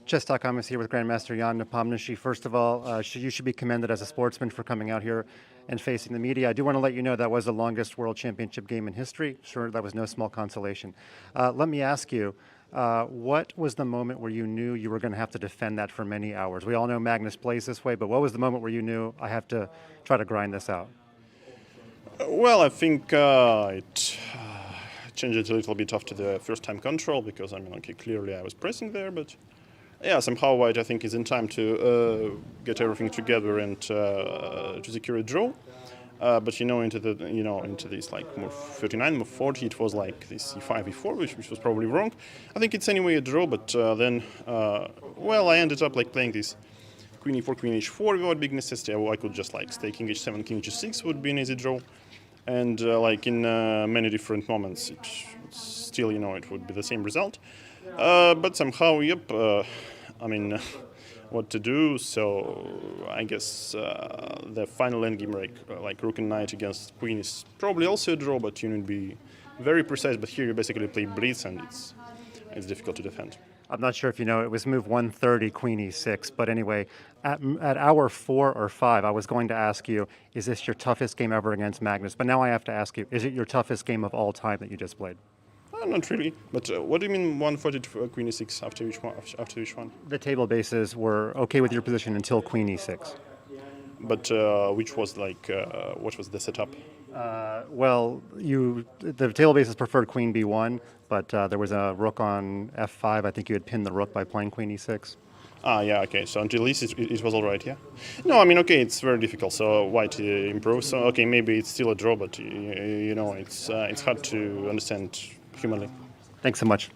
Chess.com is here with Grandmaster Jan Nepomniachtchi. First of all, you should be commended as a sportsman for coming out here and facing the media. I do want to let you know that was the longest World Championship game in history. Sure, that was no small consolation. Let me ask you, what was the moment where you knew you were going to have to defend that for many hours? We all know Magnus plays this way, but what was the moment where you knew I have to try to grind this out? Well, I think it changed it a little bit after the first time control because, clearly I was pressing there, but yeah, somehow White, I think, is in time to get everything together and to secure a draw. But into this like move 39, move 40, it was like this e5, e4, which was probably wrong. I think it's anyway a draw, but then I ended up like playing this queen e4, queen h4 without big necessity. I could just like stay king h7, king h6 would be an easy draw. And in many different moments, still, it would be the same result. But somehow, what to do? So I guess the final endgame, like rook and knight against queen, is probably also a draw, but you need to be very precise. But here you basically play blitz, and it's difficult to defend. I'm not sure if you know, it was move 130, queen e6. But anyway, at hour 4 or 5, I was going to ask you, is this your toughest game ever against Magnus? But now I have to ask you, is it your toughest game of all time that you just played? Not really. But what do you mean 140 to queen e6 after which one? The table bases were okay with your position until queen e6. But which was what was the setup? The table bases preferred queen b1, but there was a rook on f5. I think you had pinned the rook by playing queen e6. Yeah, okay. So until this, it was all right, yeah? No, okay, it's very difficult. So White improves. So, okay, maybe it's still a draw, but, it's hard to understand humanly. Thanks so much.